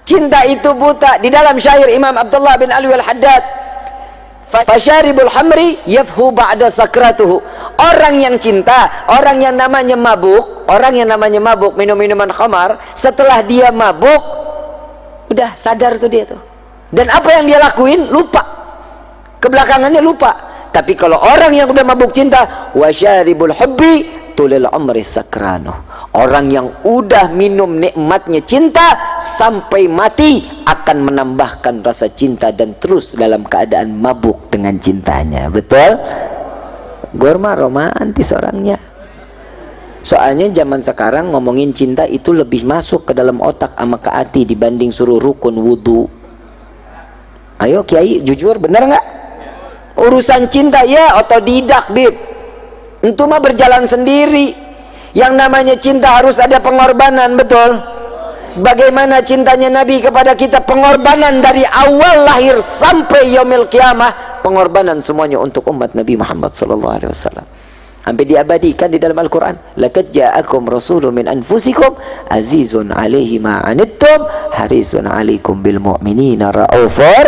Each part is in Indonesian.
Cinta itu buta. Di dalam syair Imam Abdullah bin Alwi Al-Haddad, fasyaribul hamri yafhu ba'da sakratuhu. Orang yang cinta, orang yang namanya mabuk minum minuman khamar, setelah dia mabuk udah sadar tuh dia tuh, dan apa yang dia lakuin lupa, kebelakangannya lupa. Tapi kalau orang yang udah mabuk cinta, wasyaribul hubbi tulil umri sakranu, orang yang udah minum nikmatnya cinta sampai mati akan menambahkan rasa cinta dan terus dalam keadaan mabuk dengan cintanya. Betul? Gorma romantis orangnya. Soalnya zaman sekarang ngomongin cinta itu lebih masuk ke dalam otak sama ke hati dibanding suruh rukun wudu. Ayo Kiai, jujur, bener nggak? Urusan cinta ya otodidak, Bib. Itu mah berjalan sendiri. Yang namanya cinta harus ada pengorbanan, betul? Bagaimana cintanya Nabi kepada kita, pengorbanan dari awal lahir sampai yaumil qiyamah, pengorbanan semuanya untuk umat Nabi Muhammad SAW. Sampai diabadikan di dalam Al-Quran, laqad ja'akum rasulun min anfusikum azizun 'alaihi ma 'anittum harisun 'alaikum bil mu'minina raufur.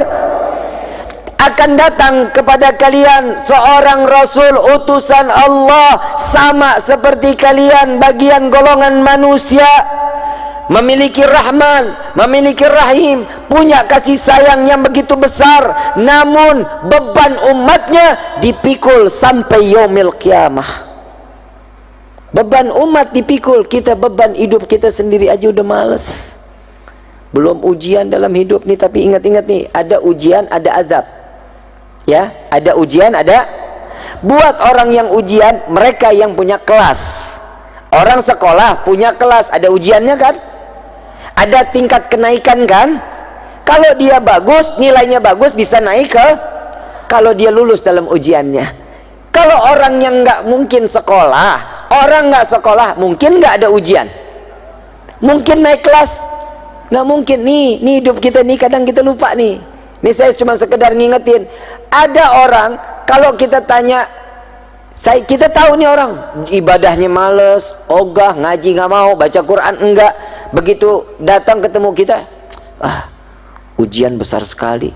Akan datang kepada kalian seorang rasul utusan Allah, sama seperti kalian, bagian golongan manusia, memiliki rahman, memiliki rahim, punya kasih sayang yang begitu besar, namun beban umatnya dipikul sampai yaumil qiyamah. Beban umat dipikul, kita beban hidup kita sendiri aja udah males, belum ujian dalam hidup nih. Tapi ingat-ingat nih, ada ujian, ada azab ya, ada ujian, ada. Buat orang yang ujian, mereka yang punya kelas, orang sekolah punya kelas, ada ujiannya kan, ada tingkat kenaikan kan. Kalau dia bagus, nilainya bagus, bisa naik ke, kalau dia lulus dalam ujiannya. Kalau orang yang nggak mungkin sekolah, orang nggak sekolah, mungkin nggak ada ujian, mungkin naik kelas, nggak mungkin. Nih hidup kita nih kadang kita lupa nih. Nih saya cuma sekedar ngingetin, ada orang kalau kita tanya, kita tahu nih orang ibadahnya males, ogah, ngaji nggak mau, baca Quran enggak. Begitu datang ketemu kita, ujian besar sekali.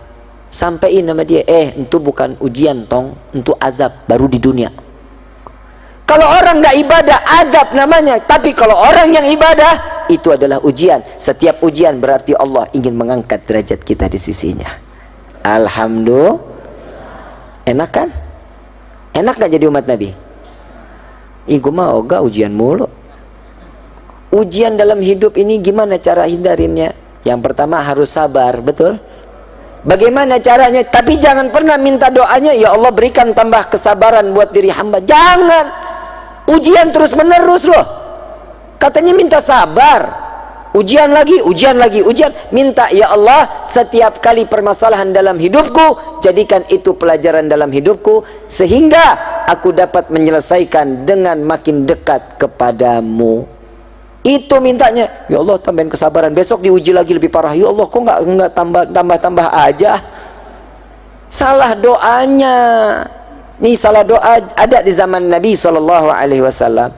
Sampaiin nama dia, itu bukan ujian tong, itu azab baru di dunia. Kalau orang nggak ibadah, azab namanya. Tapi kalau orang yang ibadah, itu adalah ujian. Setiap ujian berarti Allah ingin mengangkat derajat kita di sisinya. Alhamdulillah. Enak kan? Enak gak jadi umat Nabi? Gue mah ogah ujian mulu. Ujian dalam hidup ini gimana cara hindarinnya? Yang pertama harus sabar, betul? Bagaimana caranya? Tapi jangan pernah minta doanya, ya Allah berikan tambah kesabaran buat diri hamba. Jangan. Ujian terus menerus loh. Katanya minta sabar. Ujian lagi, ujian lagi, ujian. Minta, ya Allah, setiap kali permasalahan dalam hidupku, jadikan itu pelajaran dalam hidupku, sehingga aku dapat menyelesaikan dengan makin dekat kepadamu. Itu mintanya. Ya Allah, tambahin kesabaran. Besok diuji lagi lebih parah. Ya Allah, kok nggak tambah aja? Salah doanya. Nih salah doa ada di zaman Nabi SAW.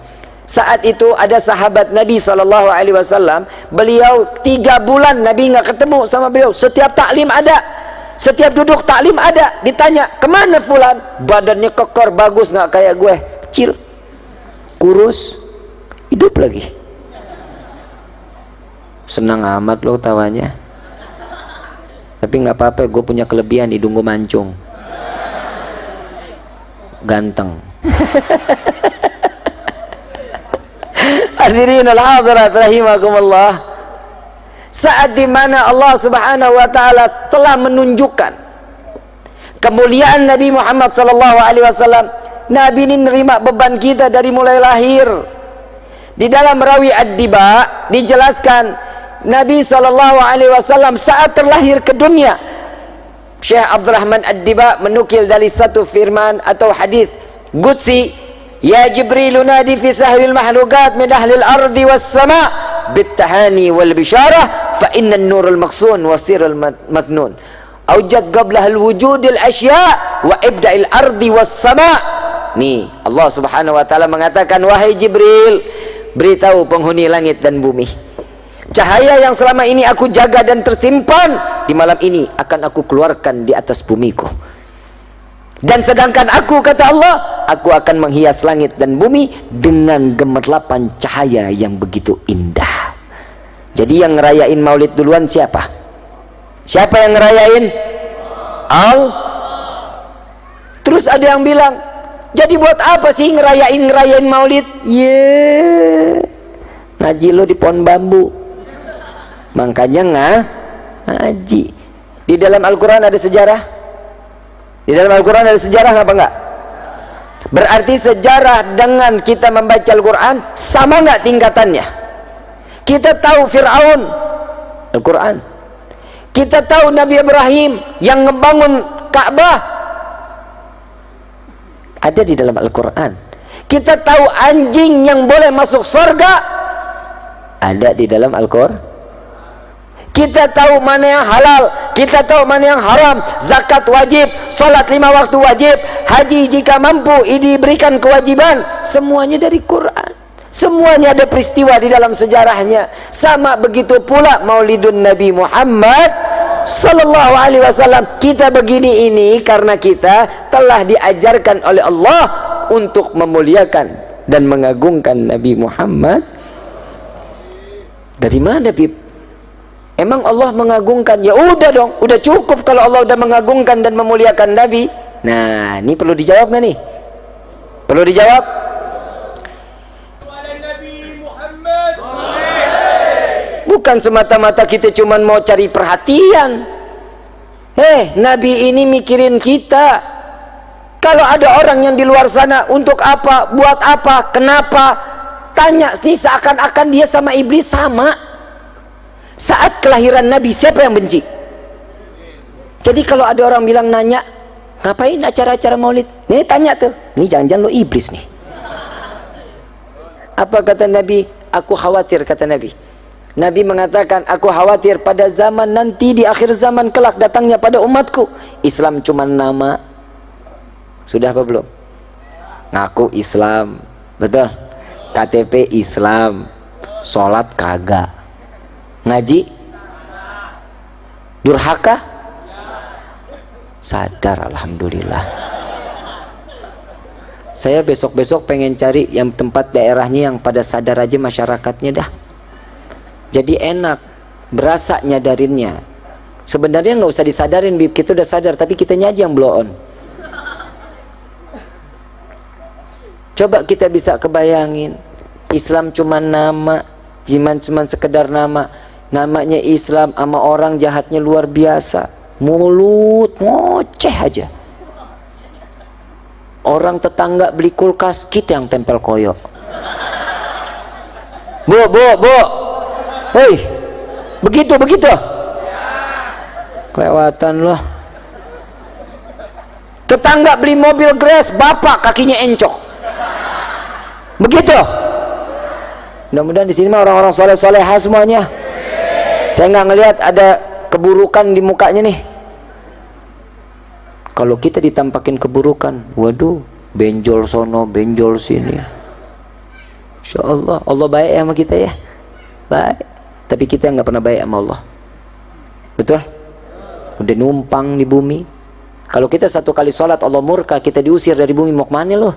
Saat itu ada sahabat Nabi SAW, beliau 3 bulan Nabi nggak ketemu sama beliau. Setiap taklim ada, setiap duduk taklim ada. Ditanya, kemana fulan? Badannya kekar, bagus, nggak kayak gue, kecil, kurus, hidup lagi. Senang amat lo tawanya. Tapi nggak apa-apa, gue punya kelebihan, hidung gue mancung, ganteng. Hadirin al-hadirat rahimakumullah. Saat dimana Allah subhanahu wa ta'ala telah menunjukkan kemuliaan Nabi Muhammad SAW, Nabi ini nerima beban kita dari mulai lahir. Di dalam rawi Ad-Diba dijelaskan Nabi SAW saat terlahir ke dunia. Syekh Abdurrahman Ad-Diba menukil dari satu firman atau hadis qudsi, ya Jibril nadi fi sahil mahlukat min ahlil ardi was sama bittahani wal bisyarah fa inna an-nurul maqsun wa sirrul maknun awjad qablah al-wujudil asya wa ibda'il ardi was sama. Nih Allah subhanahu wa ta'ala mengatakan, wahai Jibril, beritahu penghuni langit dan bumi, Cahaya yang selama ini aku jaga dan tersimpan, di malam ini akan aku keluarkan di atas bumiku. Dan sedangkan aku, kata Allah, aku akan menghias langit dan bumi dengan gemerlapan cahaya yang begitu indah. Jadi yang ngerayain maulid duluan siapa? Siapa yang ngerayain? Terus ada yang bilang, jadi buat apa sih ngerayain maulid? Ngaji lo di pohon bambu, makanya ngaji. Di dalam Al-Quran ada sejarah. Di dalam Al-Quran ada sejarah apa enggak? Berarti sejarah dengan kita membaca Al-Quran sama enggak tingkatannya? Kita tahu Fir'aun, Al-Quran. Kita tahu Nabi Ibrahim yang ngebangun Ka'bah, ada di dalam Al-Quran. Kita tahu anjing yang boleh masuk surga, ada di dalam Al-Quran. Kita tahu mana yang halal, kita tahu mana yang haram, zakat wajib, salat 5 waktu wajib, haji jika mampu diberikan kewajiban, semuanya dari Quran. Semuanya ada peristiwa di dalam sejarahnya. Sama begitu pula maulidun Nabi Muhammad sallallahu alaihi wasallam. Kita begini ini karena kita telah diajarkan oleh Allah untuk memuliakan dan mengagungkan Nabi Muhammad. Dari mana, Bib? Emang Allah mengagungkan? Ya udah dong, udah cukup kalau Allah udah mengagungkan dan memuliakan Nabi. Nah, ini perlu dijawab nggak nih? Perlu dijawab? Bukan semata-mata kita cuman mau cari perhatian. Nabi ini mikirin kita. Kalau ada orang yang di luar sana, untuk apa, buat apa, kenapa, tanya, nih seakan-akan dia sama iblis sama. Saat kelahiran Nabi, siapa yang benci? Jadi kalau ada orang bilang nanya, ngapain acara-acara maulid? Nih tanya tuh, nih jangan-jangan lo iblis nih. Apa kata Nabi? Aku khawatir, kata Nabi. Nabi mengatakan, aku khawatir pada zaman nanti, di akhir zaman kelak datangnya pada umatku, Islam cuma nama. Sudah apa belum? Ngaku Islam, betul? KTP Islam, sholat kagak, ngaji durhaka, sadar. Alhamdulillah. Saya besok-besok pengen cari yang tempat daerahnya yang pada sadar aja masyarakatnya dah. Jadi enak, berasa nyadarinnya. Sebenarnya nggak usah disadarin, Bib, kita udah sadar, tapi kitanya aja yang blow on. Coba kita bisa kebayangin, Islam cuma nama, cuma sekedar nama. Namanya Islam, sama orang jahatnya luar biasa, mulut ngoceh aja. Orang tetangga beli kulkas, kita yang tempel koyok. Bu, hei, begitu kelewatan loh. Tetangga beli mobil Grace, bapak kakinya encok. Begitu. Mudah-mudahan di sini mah orang-orang soleh-soleha semuanya. Saya nggak ngelihat ada keburukan di mukanya nih. Kalau kita ditampakin keburukan, waduh, benjol sono, benjol sini. Insya Allah, Allah baik sama kita ya, baik. Tapi kita nggak pernah baik sama Allah. Betul? Udah numpang di bumi. Kalau kita satu kali sholat Allah murka, kita diusir dari bumi, mau kemana loh?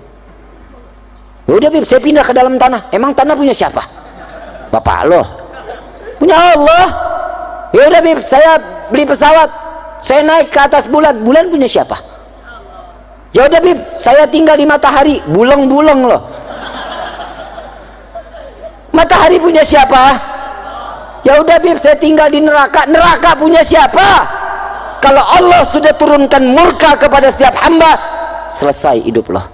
Ya udah, Bib, saya pindah ke dalam tanah. Emang tanah punya siapa? Bapak loh. Punya Allah. Ya udah, Bib, saya beli pesawat, saya naik ke atas bulan. Bulan punya siapa? Ya udah, Bib, saya tinggal di matahari. Buleng-buleng loh. Matahari punya siapa? Ya udah, Bib, saya tinggal di neraka. Neraka punya siapa? Kalau Allah sudah turunkan murka kepada setiap hamba, selesai hidup loh.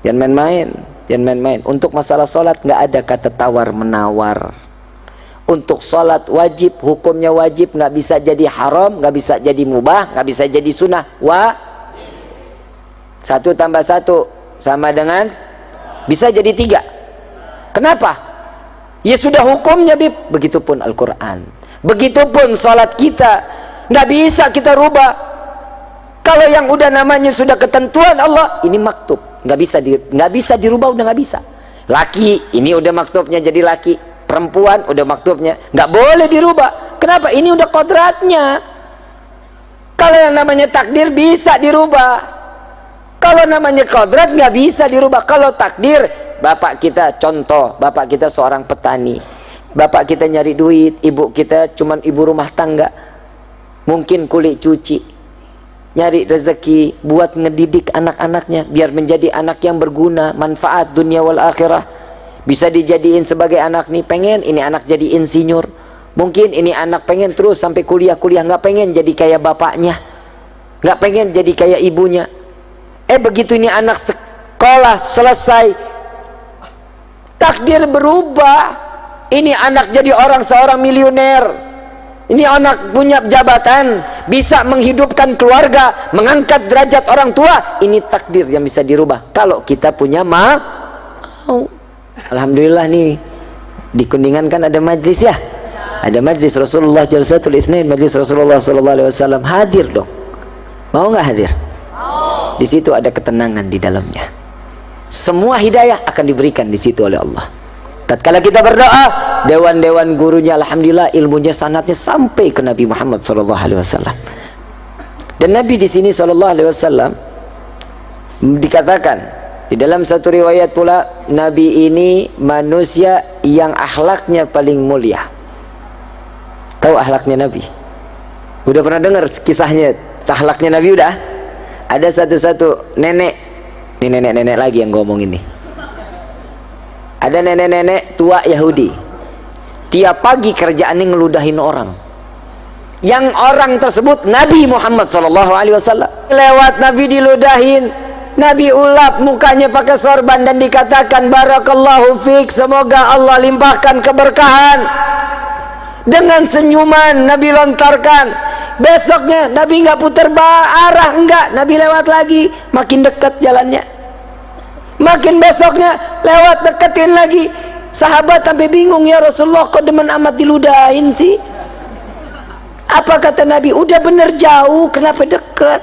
Jangan main-main, jangan main-main. Untuk masalah sholat nggak ada kata tawar menawar. Untuk sholat wajib, hukumnya wajib, nggak bisa jadi haram, nggak bisa jadi mubah, nggak bisa jadi sunnah. 1 tambah 1 sama dengan, bisa jadi 3. Kenapa? Ya sudah hukumnya, Bib. Begitupun Al-Quran, begitupun sholat kita, nggak bisa kita rubah. Kalau yang udah namanya sudah ketentuan Allah, ini maktub, nggak bisa dirubah, udah nggak bisa. Laki, ini udah maktubnya jadi laki. perempuan udah maktubnya, nggak boleh dirubah. Kenapa? Ini udah kodratnya. Kalau yang namanya takdir bisa dirubah, kalau namanya kodrat nggak bisa dirubah. Kalau takdir, bapak kita contoh, bapak kita seorang petani, bapak kita nyari duit, ibu kita cuman ibu rumah tangga, mungkin kulit cuci, nyari rezeki buat ngedidik anak-anaknya biar menjadi anak yang berguna, manfaat dunia wal akhirah. Bisa dijadiin sebagai anak nih, pengen ini anak jadi insinyur, mungkin ini anak pengen terus sampai kuliah-kuliah, nggak pengen jadi kayak bapaknya, nggak pengen jadi kayak ibunya. Begitu ini anak sekolah selesai, takdir berubah, ini anak jadi seorang miliuner, ini anak punya jabatan, bisa menghidupkan keluarga, mengangkat derajat orang tua. Ini takdir yang bisa dirubah kalau kita punya mau. Alhamdulillah nih di Kuningan kan ada majlis ya, ada majlis Rasulullah Jalsatul Itsnain, majlis Rasulullah sallallahu alaihi wasallam. Hadir dong, mau nggak hadir? Di situ ada ketenangan di dalamnya, semua hidayah akan diberikan di situ oleh Allah. Tatkala kita berdoa, dewan-dewan gurunya alhamdulillah ilmunya sanatnya sampai ke Nabi Muhammad sallallahu alaihi wasallam. Dan Nabi di sini sallallahu alaihi wasallam dikatakan di dalam satu riwayat pula, Nabi ini manusia yang akhlaknya paling mulia. Tahu akhlaknya Nabi? Udah pernah dengar kisahnya akhlaknya Nabi? Udah? Ada satu nenek, ini nenek-nenek lagi yang ngomong ini. Ada nenek-nenek tua Yahudi, tiap pagi kerjaannya ngeludahin orang. Yang orang tersebut Nabi Muhammad SAW. Lewat Nabi diludahin, Nabi ulap mukanya pakai sorban dan dikatakan barakallahu fiik, semoga Allah limpahkan keberkahan. Dengan senyuman Nabi lontarkan. Besoknya Nabi nggak putar arah, enggak, Nabi lewat lagi, makin dekat jalannya. Makin besoknya lewat, deketin lagi. Sahabat sampai bingung, ya Rasulullah kok demen amat diludahin sih? Apa kata Nabi? Udah bener jauh, kenapa deket?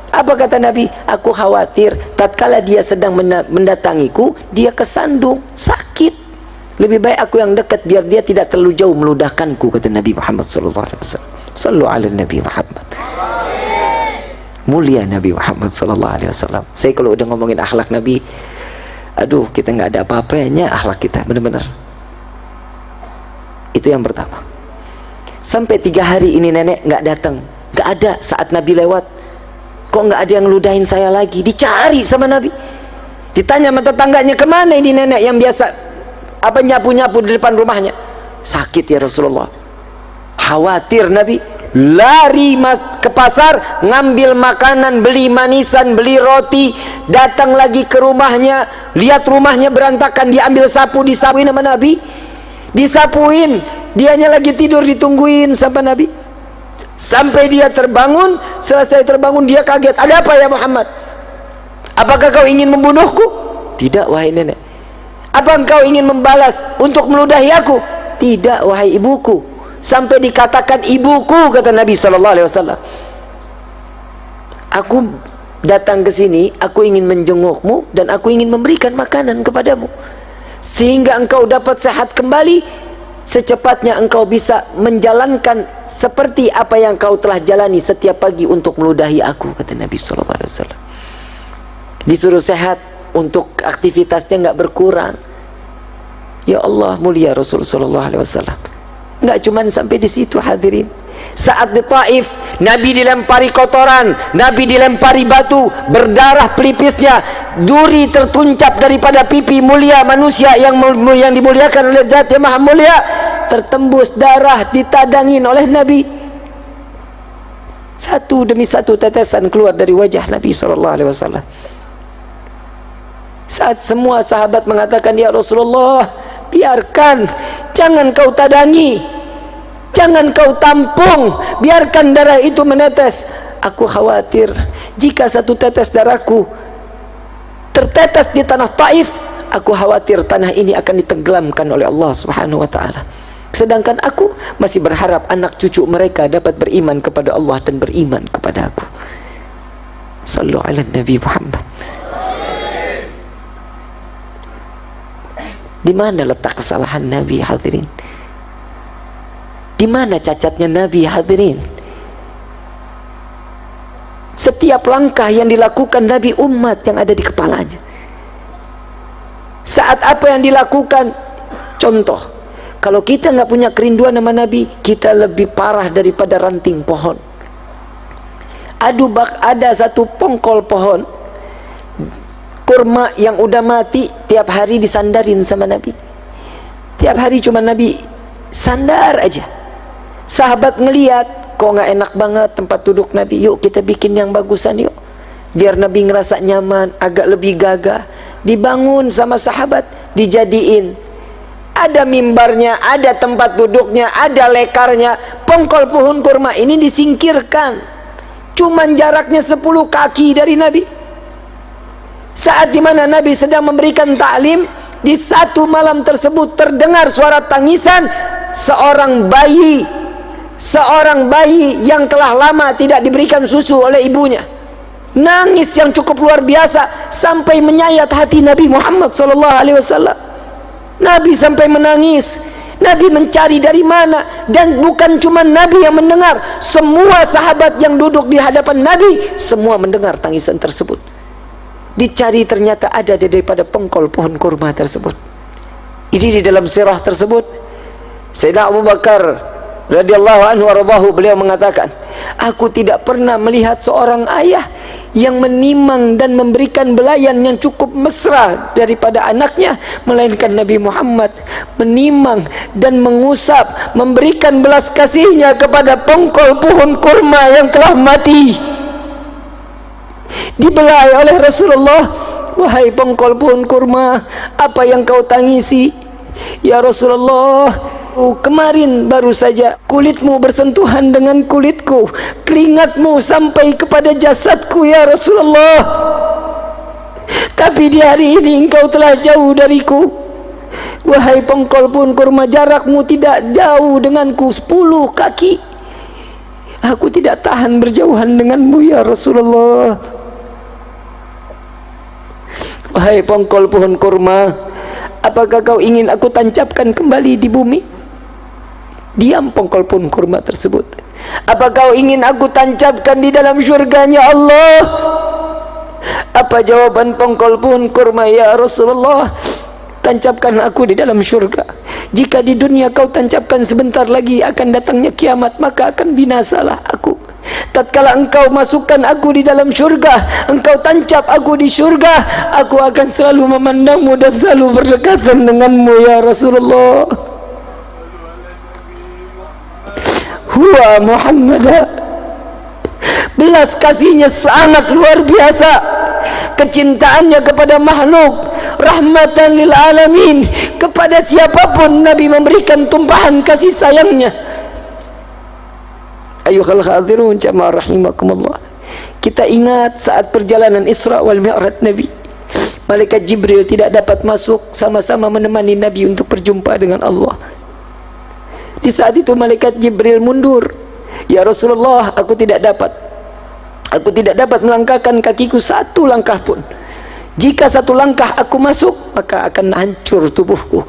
Apa kata Nabi? Aku khawatir tatkala dia sedang mendatangiku, dia kesandung, sakit. Lebih baik aku yang dekat biar dia tidak terlalu jauh meludahkanku, kata Nabi Muhammad SAW. Sallu ala Nabi Muhammad. Mulia Nabi Muhammad SAW. Saya kalau udah ngomongin akhlak Nabi, aduh, kita nggak ada apa-apanya akhlak kita, benar-benar. Itu yang pertama. Sampai 3 hari ini nenek nggak datang, nggak ada. Saat Nabi lewat, kok nggak ada yang ludahin saya lagi? Dicari sama Nabi, ditanya sama tetangganya, kemana ini nenek yang biasa nyapu-nyapu di depan rumahnya? Sakit ya Rasulullah. Khawatir Nabi, lari ke pasar, ngambil makanan, beli manisan, beli roti, datang lagi ke rumahnya, lihat rumahnya berantakan, diambil sapu, disapuin sama Nabi, disapuin, dianya lagi tidur, ditungguin sama Nabi. Sampai dia terbangun, selesai terbangun dia kaget, ada apa ya Muhammad? Apakah kau ingin membunuhku? Tidak wahai nenek. Apa engkau ingin membalas untuk meludahi aku? Tidak wahai ibuku. Sampai dikatakan ibuku, kata Nabi SAW. Aku datang ke sini, aku ingin menjengukmu dan aku ingin memberikan makanan kepadamu, sehingga engkau dapat sehat kembali, secepatnya engkau bisa menjalankan seperti apa yang kau telah jalani setiap pagi untuk meludahi aku, kata Nabi SAW. Disuruh sehat untuk aktivitasnya nggak berkurang. Ya Allah, mulia Rasulullah SAW. Nggak cuman sampai di situ hadirin. Saat di Taif, Nabi dilempari kotoran, Nabi dilempari batu, berdarah pelipisnya, duri tertuncap daripada pipi mulia manusia yang dimuliakan oleh Zat yang Maha Mulia, tertembus darah, ditadangin oleh Nabi. Satu demi satu tetesan keluar dari wajah Nabi SAW. Saat semua sahabat mengatakan, ya Rasulullah, biarkan, jangan kau tadangi, jangan kau tampung, biarkan darah itu menetes. Aku khawatir jika satu tetes darahku tertetes di tanah Taif, aku khawatir tanah ini akan ditenggelamkan oleh Allah Subhanahu wa ta'ala. Sedangkan aku masih berharap anak cucu mereka dapat beriman kepada Allah dan beriman kepada aku. Sallu ala Nabi Muhammad. Di mana letak kesalahan Nabi, hadirin? Di mana cacatnya Nabi, hadirin? Setiap langkah yang dilakukan Nabi, umat yang ada di kepalanya. Saat apa yang dilakukan, contoh, kalau kita nggak punya kerinduan sama Nabi, kita lebih parah daripada ranting pohon. Ada satu pongkol pohon kurma yang udah mati, tiap hari disandarin sama Nabi. Tiap hari cuma Nabi sandar aja. Sahabat ngeliat, kok nggak enak banget tempat duduk Nabi, yuk kita bikin yang bagusan yuk, biar Nabi ngerasa nyaman, agak lebih gagah. Dibangun sama sahabat, dijadiin, ada mimbarnya, ada tempat duduknya, ada lekarnya. Pongkol pohon kurma ini disingkirkan, cuman jaraknya 10 kaki dari Nabi. Saat dimana Nabi sedang memberikan ta'lim, di satu malam tersebut terdengar suara tangisan seorang bayi yang telah lama tidak diberikan susu oleh ibunya. Nangis yang cukup luar biasa sampai menyayat hati Nabi Muhammad SAW. Nabi sampai menangis. Nabi mencari dari mana, dan bukan cuma Nabi yang mendengar, semua sahabat yang duduk di hadapan Nabi semua mendengar tangisan tersebut. Dicari, ternyata ada daripada pongkol pohon kurma tersebut. Ini di dalam sirah tersebut, Sayyidina Abu Bakar radhiyallahu anhu warḍahu, beliau mengatakan, aku tidak pernah melihat seorang ayah yang menimang dan memberikan belayan yang cukup mesra daripada anaknya, melainkan Nabi Muhammad menimang dan mengusap, memberikan belas kasihnya kepada pongkol pohon kurma yang telah mati, dibelai oleh Rasulullah. Wahai pongkol pohon kurma, apa yang kau tangisi? Ya Rasulullah, kemarin baru saja kulitmu bersentuhan dengan kulitku, keringatmu sampai kepada jasadku ya Rasulullah, tapi di hari ini engkau telah jauh dariku. Wahai pongkol pohon kurma, jarakmu tidak jauh denganku 10 kaki. Aku tidak tahan berjauhan denganmu ya Rasulullah. Wahai pongkol pohon kurma, apakah kau ingin aku tancapkan kembali di bumi? Diam pongkol pohon kurma tersebut. Apa kau ingin aku tancapkan di dalam syurganya Allah? Apa jawaban pongkol pohon kurma? Ya Rasulullah, tancapkan aku di dalam syurga. Jika di dunia kau tancapkan, sebentar lagi akan datangnya kiamat, maka akan binasalah aku. Tatkala engkau masukkan aku di dalam syurga, engkau tancap aku di syurga, aku akan selalu memandangmu dan selalu berdekatan denganmu ya Rasulullah. Huwa Muhammad, belas kasihnya sangat luar biasa, kecintaannya kepada makhluk, rahmatan lil alamin. Kepada siapapun Nabi memberikan tumpahan kasih sayangnya. Ayuhal hadirun jamaah rahimakumullah, kita ingat saat perjalanan Isra wal Mi'raj Nabi, malaikat Jibril tidak dapat masuk, sama-sama menemani Nabi untuk berjumpa dengan Allah. Di saat itu malaikat Jibril mundur. Ya Rasulullah, aku tidak dapat melangkahkan kakiku satu langkah pun. Jika satu langkah aku masuk, maka akan hancur tubuhku.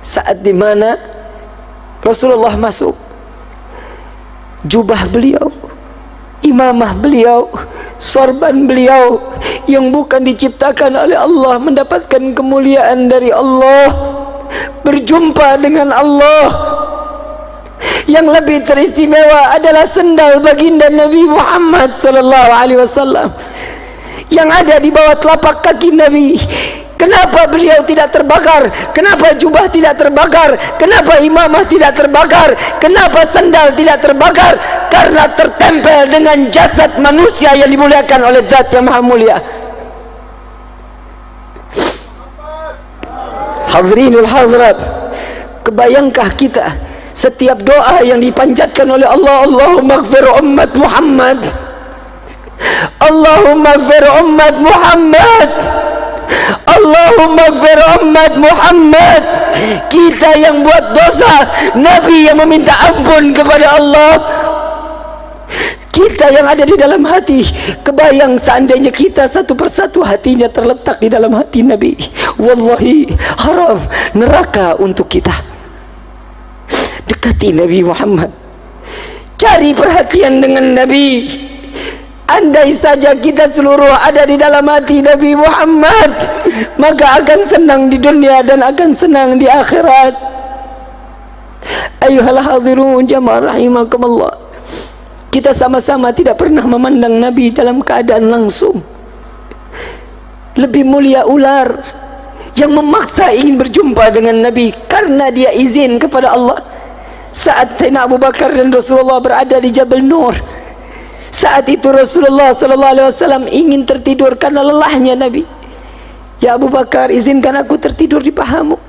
Saat dimana Rasulullah masuk, jubah beliau, imamah beliau, sorban beliau yang bukan diciptakan oleh Allah, mendapatkan kemuliaan dari Allah, berjumpa dengan Allah. Yang lebih teristimewa adalah sendal baginda Nabi Muhammad SAW yang ada di bawah telapak kaki Nabi. Kenapa beliau tidak terbakar? Kenapa jubah tidak terbakar? Kenapa imamah tidak terbakar? Kenapa sendal tidak terbakar? Karena tertempel dengan jasad manusia yang dimuliakan oleh Zat yang Maha Mulia. Hadirinul hadirat, kebayangkah kita setiap doa yang dipanjatkan oleh Allah, Allahumma ighfir ummat Muhammad, Allahumma ighfir ummat Muhammad, Allahumma ighfir ummat Muhammad. Kita yang buat dosa, Nabi yang meminta ampun kepada Allah. Kita yang ada di dalam hati, kebayang seandainya kita satu persatu hatinya terletak di dalam hati Nabi, wallahi haram neraka untuk kita. Dekati Nabi Muhammad, cari perhatian dengan Nabi. Andai saja kita seluruh ada di dalam hati Nabi Muhammad, maka akan senang di dunia dan akan senang di akhirat. Ayuhal hadirun jamaah rahimakumullah, kita sama-sama tidak pernah memandang Nabi dalam keadaan langsung. Lebih mulia ular yang memaksa ingin berjumpa dengan Nabi karena dia izin kepada Allah. Saat Sayyidina Abu Bakar dan Rasulullah berada di Jabal Nur, saat itu Rasulullah SAW ingin tertidur karena lelahnya Nabi. Ya Abu Bakar, izinkan aku tertidur di pahamu.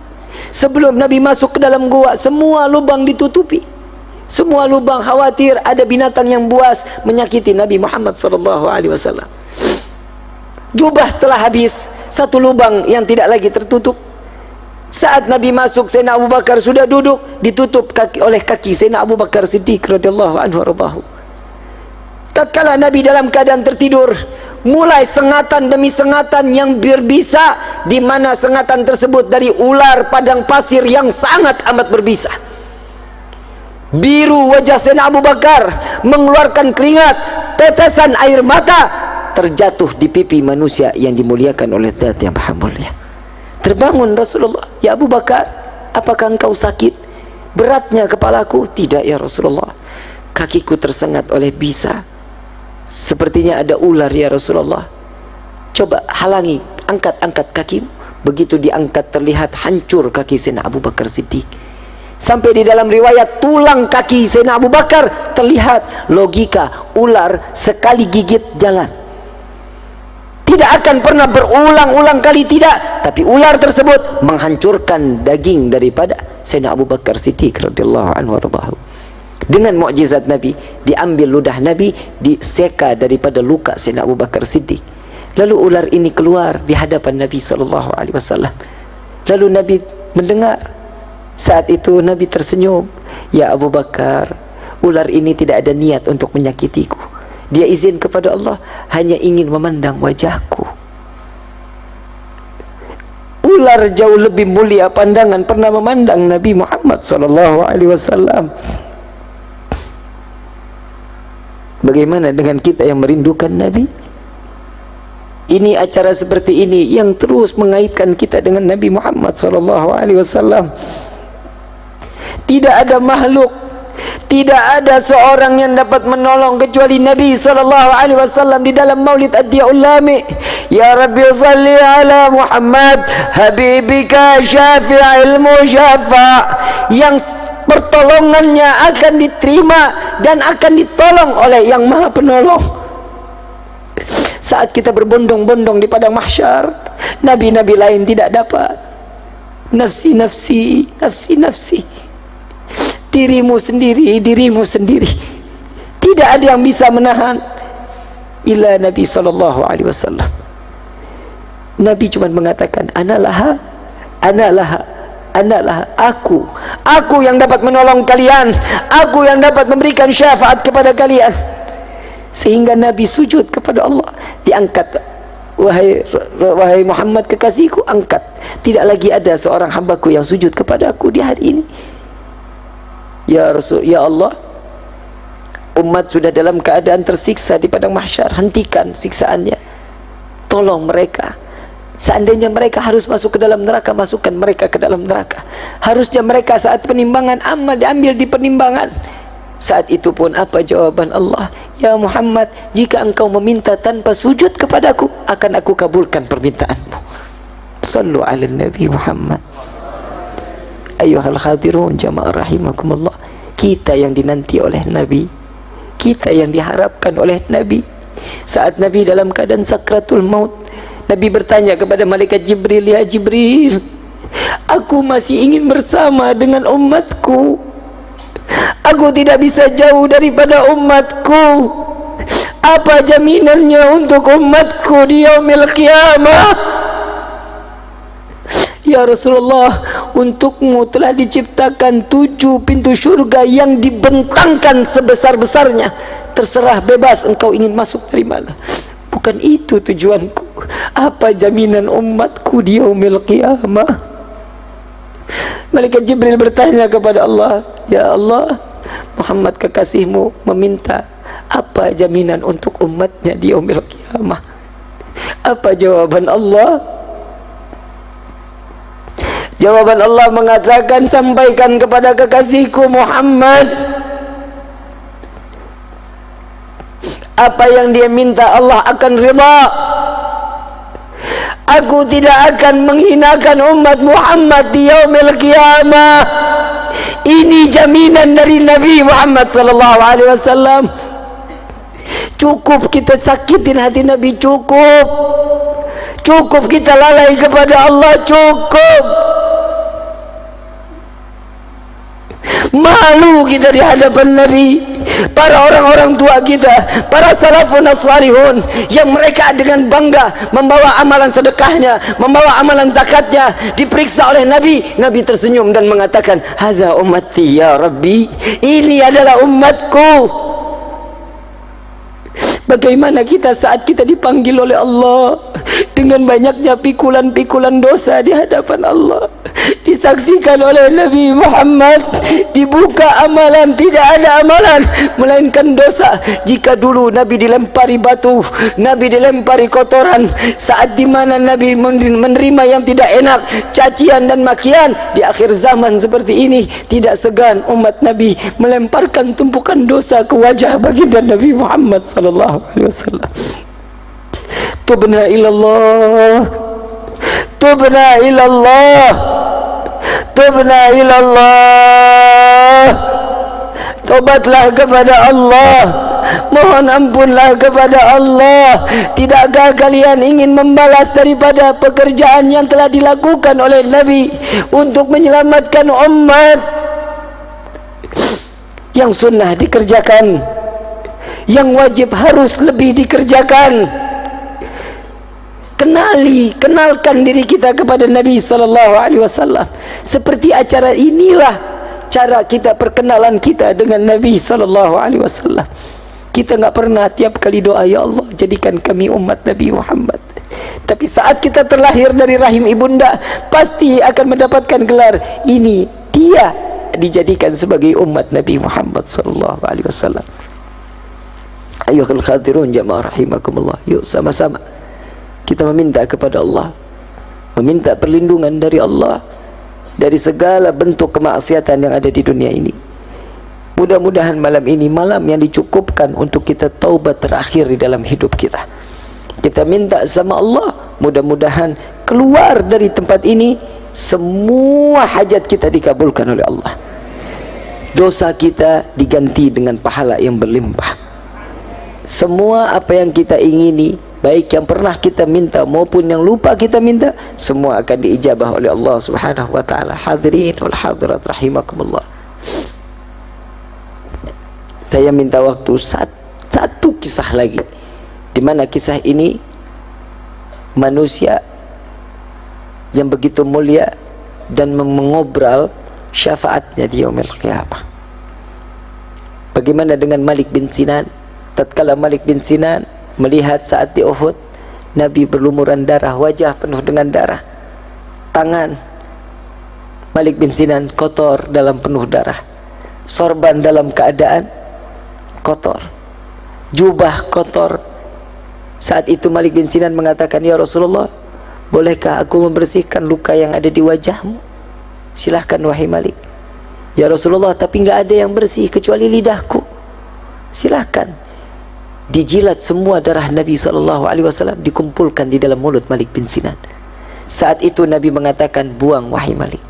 Sebelum Nabi masuk ke dalam gua, semua lubang ditutupi. Semua lubang, khawatir ada binatang yang buas menyakiti Nabi Muhammad SAW. Jubah setelah habis, satu lubang yang tidak lagi tertutup. Saat Nabi masuk, Sayyidina Abu Bakar sudah duduk, ditutup oleh kaki Sayyidina Abu Bakar Siddiq radhiyallahu anhu warḍahu. Tatkala Nabi dalam keadaan tertidur, mulai sengatan demi sengatan yang berbisa, di mana sengatan tersebut dari ular padang pasir yang sangat amat berbisa. Biru wajah Sayyidina Abu Bakar, mengeluarkan keringat, tetesan air mata terjatuh di pipi manusia yang dimuliakan oleh Zat yang Maha Mulia. Terbangun Rasulullah, ya Abu Bakar, apakah engkau sakit? Beratnya kepalaku? Tidak ya Rasulullah, kakiku tersengat oleh bisa. Sepertinya ada ular ya Rasulullah. Coba halangi, angkat kakimu. Begitu diangkat terlihat hancur kaki Sayyidina Abu Bakar Siddiq. Sampai di dalam riwayat tulang kaki Sayyidina Abu Bakar terlihat. Logika, ular sekali gigit jalan, tidak akan pernah berulang-ulang kali, tidak. Tapi ular tersebut menghancurkan daging daripada Sayyidina Abu Bakar Siddiq radhiyallahu anhu warḍahu. Dengan mukjizat Nabi, diambil ludah Nabi, diseka daripada luka Sayyidina Abu Bakar Siddiq. Lalu ular ini keluar di hadapan Nabi SAW. Lalu Nabi mendengar. Saat itu Nabi tersenyum, ya Abu Bakar, ular ini tidak ada niat untuk menyakitiku. Dia izin kepada Allah, hanya ingin memandang wajahku. Ular jauh lebih mulia pandangan pernah memandang Nabi Muhammad SAW. Bagaimana dengan kita yang merindukan Nabi? Ini acara seperti ini yang terus mengaitkan kita dengan Nabi Muhammad SAW. Tidak ada makhluk, tidak ada seorang yang dapat menolong kecuali Nabi SAW di dalam Maulid Ad-Diyaul Lami. Ya Rabbi salli ala Muhammad habibika syafi'il musyafa, yang pertolongannya akan diterima dan akan ditolong oleh yang Maha Penolong. Saat kita berbondong-bondong di padang mahsyar, nabi-nabi lain tidak dapat. Nafsi, nafsi, nafsi, nafsi. Dirimu sendiri, dirimu sendiri. Tidak ada yang bisa menahan illa Nabi SAW. Nabi cuma mengatakan, Analah, analah, analah, aku yang dapat menolong kalian, aku yang dapat memberikan syafaat kepada kalian. Sehingga Nabi sujud kepada Allah, diangkat, wahai Muhammad kekasihku, angkat. Tidak lagi ada seorang hambaku yang sujud kepada aku di hari ini. Ya Rasul, ya Allah, umat sudah dalam keadaan tersiksa di padang mahsyar, hentikan siksaannya, tolong mereka. Seandainya mereka harus masuk ke dalam neraka, masukkan mereka ke dalam neraka. Harusnya mereka saat penimbangan amal diambil di penimbangan. Saat itu pun apa jawaban Allah? Ya Muhammad, jika engkau meminta tanpa sujud kepadaku, akan aku kabulkan permintaanmu. Sallu ala Nabi Muhammad. Ayuhal khadirun jamaah rahimakumullah, kita yang dinanti oleh Nabi, kita yang diharapkan oleh Nabi. Saat Nabi dalam keadaan sakratul maut, Nabi bertanya kepada malaikat Jibril, ya Jibril, aku masih ingin bersama dengan umatku, aku tidak bisa jauh daripada umatku. Apa jaminannya untuk umatku di yaumil qiyamah? Ya Rasulullah, untukmu telah diciptakan 7 pintu syurga yang dibentangkan sebesar-besarnya. Terserah, bebas engkau ingin masuk dari mana. Bukan itu tujuanku. Apa jaminan umatku di yaumil qiyamah? Malaikat Jibril bertanya kepada Allah, ya Allah, Muhammad kekasihmu meminta apa jaminan untuk umatnya di yaumil qiyamah? Apa jawaban Allah? Jawaban Allah mengatakan, sampaikan kepada kekasihku Muhammad apa yang dia minta, Allah akan ridha. Aku tidak akan menghinakan umat Muhammad di yaumil qiyamah. Ini jaminan dari Nabi Muhammad sallallahu alaihi wasallam. Cukup kita sakitin hati Nabi, cukup. Cukup kita lalai kepada Allah, cukup. Malu kita di hadapan Nabi. Para orang-orang tua kita, para salafun as-salihun, yang mereka dengan bangga membawa amalan sedekahnya, membawa amalan zakatnya, diperiksa oleh Nabi. Nabi tersenyum dan mengatakan, hadza ummati ya Rabbi, ini adalah umatku. Bagaimana kita saat kita dipanggil oleh Allah dengan banyaknya pikulan-pikulan dosa di hadapan Allah, disaksikan oleh Nabi Muhammad, dibuka amalan, tidak ada amalan melainkan dosa. Jika dulu Nabi dilempari batu, Nabi dilempari kotoran, saat dimana Nabi menerima yang tidak enak, cacian dan makian, di akhir zaman seperti ini tidak segan umat Nabi melemparkan tumpukan dosa ke wajah baginda Nabi Muhammad sallallahu alaihi wasallam. Tubna ilallah, tubna ilallah, tubna ilallah. Tobatlah kepada Allah, mohon ampunlah kepada Allah. Tidakkah kalian ingin membalas daripada pekerjaan yang telah dilakukan oleh Nabi untuk menyelamatkan umat? Yang sunnah dikerjakan, yang wajib harus lebih dikerjakan. Kenalkan diri kita kepada Nabi sallallahu alaihi wasallam. Seperti acara inilah cara kita perkenalan kita dengan Nabi sallallahu alaihi wasallam. Kita enggak pernah tiap kali doa, ya Allah jadikan kami umat Nabi Muhammad. Tapi saat kita terlahir dari rahim ibunda, pasti akan mendapatkan gelar ini, dia dijadikan sebagai umat Nabi Muhammad sallallahu alaihi wasallam. Ayyuhal khadirun jamaah rahimakumullah. Yuk sama-sama kita meminta kepada Allah, meminta perlindungan dari Allah dari segala bentuk kemaksiatan yang ada di dunia ini. Mudah-mudahan malam ini malam yang dicukupkan untuk kita taubat terakhir di dalam hidup kita. Kita minta sama Allah, mudah-mudahan keluar dari tempat ini semua hajat kita dikabulkan oleh Allah. Dosa kita diganti dengan pahala yang berlimpah. Semua apa yang kita ingini, baik yang pernah kita minta maupun yang lupa kita minta, semua akan diijabah oleh Allah Subhanahu wa taala. Hadirin wal hadirat rahimakumullah. Saya minta waktu satu kisah lagi, di mana kisah ini manusia yang begitu mulia dan mengobral syafaatnya di yaumil qiyamah. Bagaimana dengan Malik bin Sinan? Tatkala Malik bin Sinan melihat saat di Uhud Nabi berlumuran darah, wajah penuh dengan darah, tangan Malik bin Sinan kotor dalam penuh darah, sorban dalam keadaan kotor, jubah kotor. Saat itu Malik bin Sinan mengatakan, ya Rasulullah, bolehkah aku membersihkan luka yang ada di wajahmu? Silahkan wahai Malik. Ya Rasulullah, tapi enggak ada yang bersih kecuali lidahku. Silahkan. Dijilat semua darah Nabi SAW, dikumpulkan di dalam mulut Malik bin Sinan. Saat itu Nabi mengatakan, buang wahai Malik,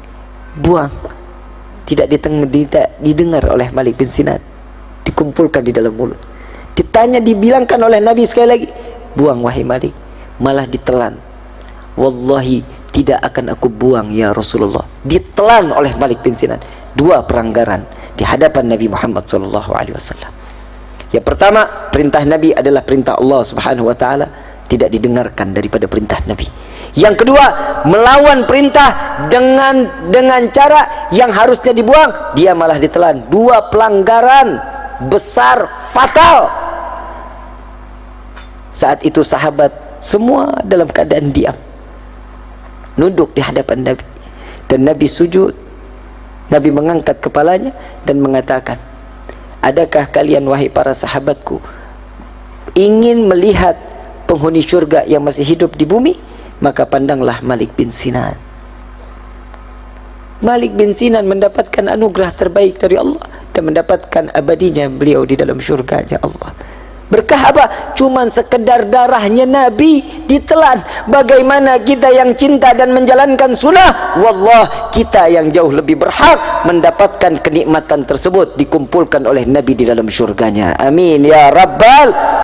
buang. Tidak didengar oleh Malik bin Sinan, dikumpulkan di dalam mulut. Ditanya, dibilangkan oleh Nabi sekali lagi, buang wahai Malik, malah ditelan. Wallahi tidak akan aku buang ya Rasulullah. Ditelan oleh Malik bin Sinan. Dua pelanggaran di hadapan Nabi Muhammad SAW. Yang pertama, perintah Nabi adalah perintah Allah Subhanahu wa taala, tidak didengarkan daripada perintah Nabi. Yang kedua, melawan perintah dengan cara yang harusnya dibuang, dia malah ditelan. Dua pelanggaran besar fatal. Saat itu sahabat semua dalam keadaan diam, nunduk di hadapan Nabi, dan Nabi sujud. Nabi mengangkat kepalanya dan mengatakan, adakah kalian wahai para sahabatku ingin melihat penghuni syurga yang masih hidup di bumi? Maka pandanglah Malik bin Sinan. Malik bin Sinan mendapatkan anugerah terbaik dari Allah dan mendapatkan abadinya beliau di dalam syurganya Allah. Berkah apa? Cuman sekedar darahnya Nabi ditelan. Bagaimana kita yang cinta dan menjalankan sunnah? Wallah, kita yang jauh lebih berhak mendapatkan kenikmatan tersebut, dikumpulkan oleh Nabi di dalam syurganya. Amin ya Rabbal